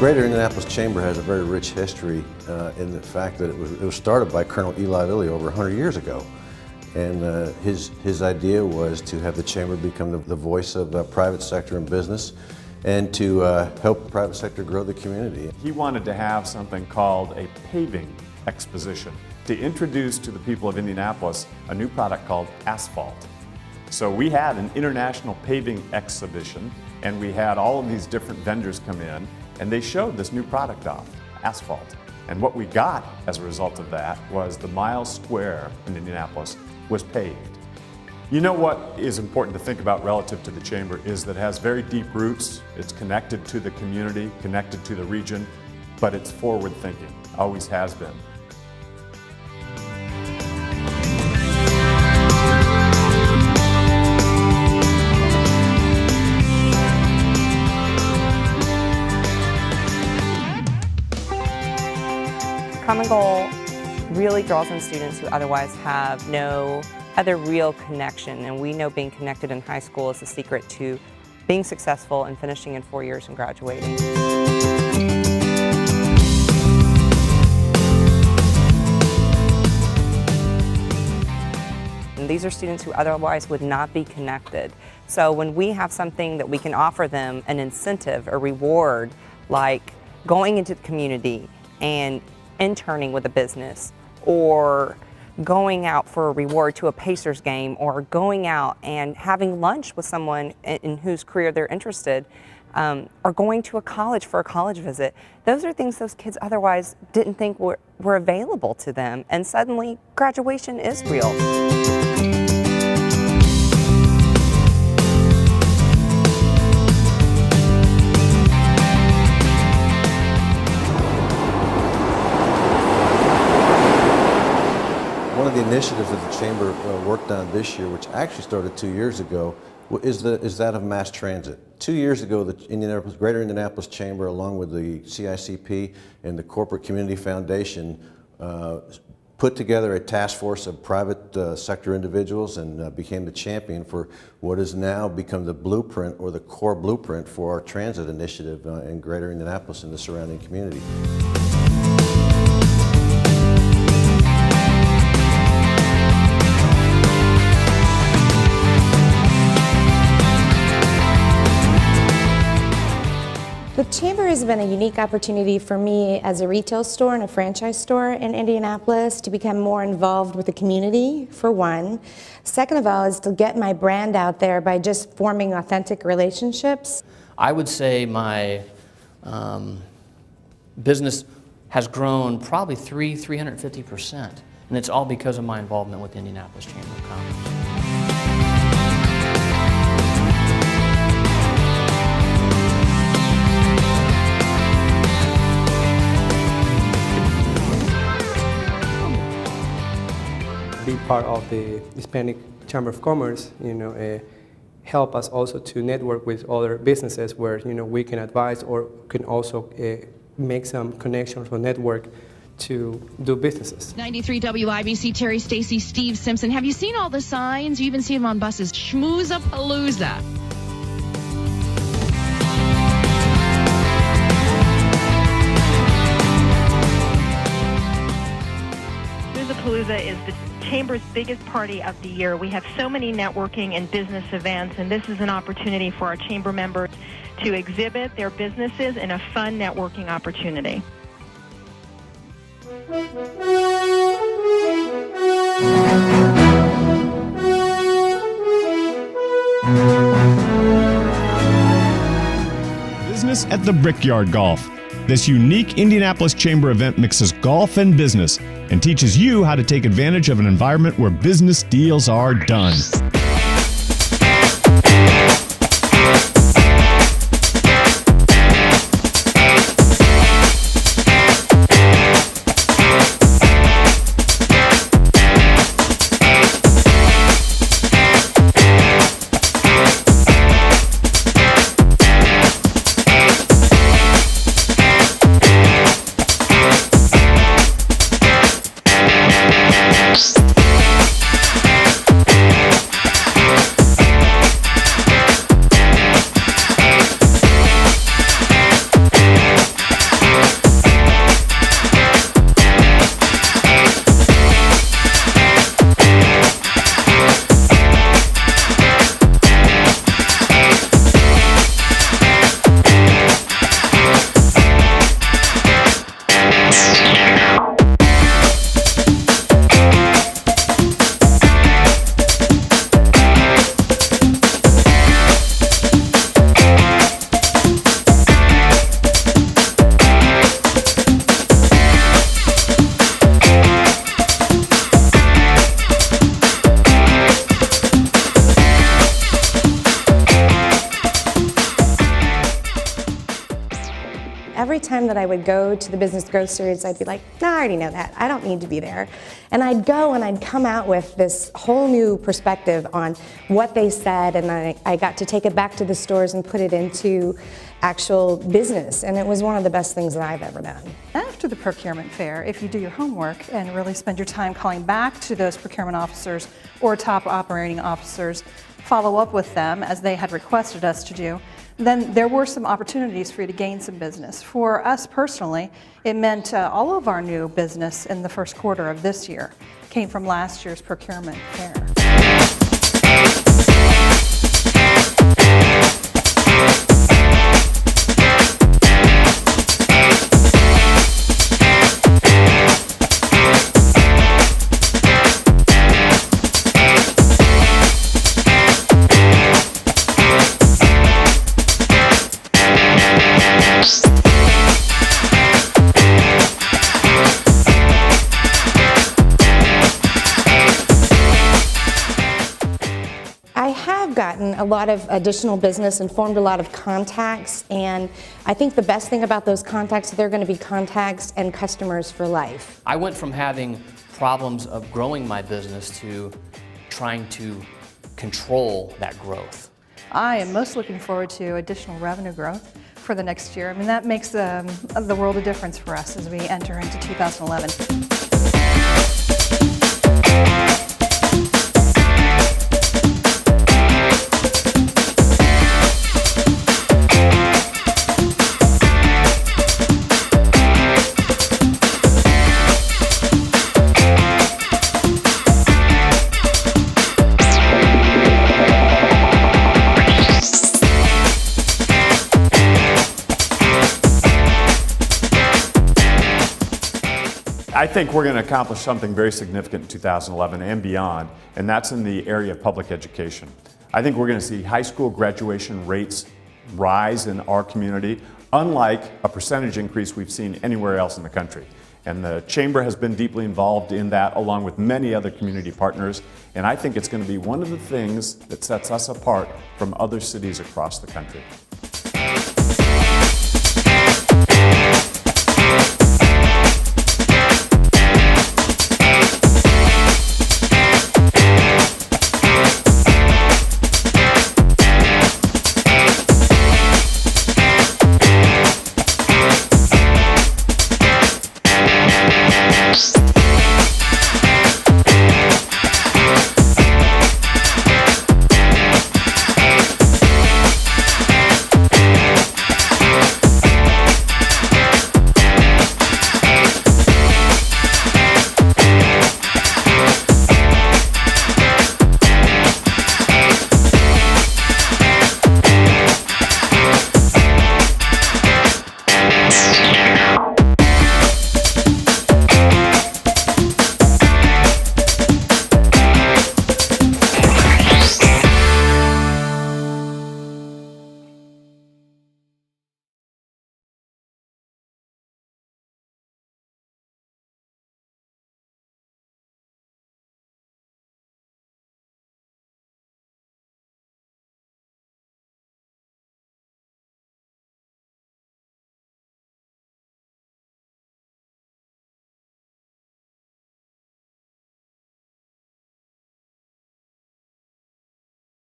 Greater Indianapolis Chamber has a very rich history in the fact that it was started by Colonel Eli Lilly over 100 years ago. And his idea was to have the Chamber become the voice of the private sector and business and to help the private sector grow the community. He wanted to have something called a paving exposition to introduce to the people of Indianapolis a new product called asphalt. So we had an international paving exhibition, and we had all of these different vendors come in, and they showed this new product off, asphalt. And what we got as a result of that was the mile square in Indianapolis was paved. You know what is important to think about relative to the Chamber is that it has very deep roots. It's connected to the community, connected to the region, but it's forward thinking, always has been. Common Goal really draws in students who otherwise have no other real connection, and we know being connected in high school is the secret to being successful and finishing in 4 years and graduating. And these are students who otherwise would not be connected. So when we have something that we can offer them, an incentive, a reward, like going into the community and interning with a business, or going out for a reward to a Pacers game, or going out and having lunch with someone in whose career they're interested, or going to a college for a college visit. Those are things those kids otherwise didn't think were available to them, and suddenly graduation is real. One of the initiatives that the Chamber worked on this year, which actually started 2 years ago, is that of mass transit. 2 years ago, the Greater Indianapolis Chamber, along with the CICP and the Corporate Community Foundation, put together a task force of private sector individuals and became the champion for what has now become the blueprint, or the core blueprint, for our transit initiative in Greater Indianapolis and the surrounding community. The Chamber has been a unique opportunity for me as a retail store and a franchise store in Indianapolis to become more involved with the community, for one. Second of all, is to get my brand out there by just forming authentic relationships. I would say my business has grown probably 350%, and it's all because of my involvement with the Indianapolis Chamber of Commerce. Be part of the Hispanic Chamber of Commerce, help us also to network with other businesses where, we can advise or can also make some connections or network to do businesses. 93 WIBC, Terry, Stacy, Steve Simpson. Have you seen all the signs? You even see them on buses. Schmoozapalooza. Schmoozapalooza is the Chamber's biggest party of the year. We have so many networking and business events, and this is an opportunity for our Chamber members to exhibit their businesses in a fun networking opportunity. Business at the Brickyard Golf. This unique Indianapolis Chamber event mixes golf and business and teaches you how to take advantage of an environment where business deals are done. every time that I would go to the business growth series, I'd be like, no, I already know that. I don't need to be there. And I'd go and I'd come out with this whole new perspective on what they said, and I got to take it back to the stores and put it into actual business, and it was one of the best things that I've ever done. After the procurement fair, if you do your homework and really spend your time calling back to those procurement officers or top operating officers, follow up with them as they had requested us to do, then there were some opportunities for you to gain some business. For us personally, it meant all of our new business in the first quarter of this year came from last year's procurement fair. Gotten a lot of additional business and formed a lot of contacts, and I think the best thing about those contacts, they're going to be contacts and customers for life. I went from having problems of growing my business to trying to control that growth. I am most looking forward to additional revenue growth for the next year. I mean, that makes the world a difference for us as we enter into 2011. I think we're going to accomplish something very significant in 2011 and beyond, and that's in the area of public education. I think we're going to see high school graduation rates rise in our community, unlike a percentage increase we've seen anywhere else in the country. And the Chamber has been deeply involved in that, along with many other community partners, and I think it's going to be one of the things that sets us apart from other cities across the country.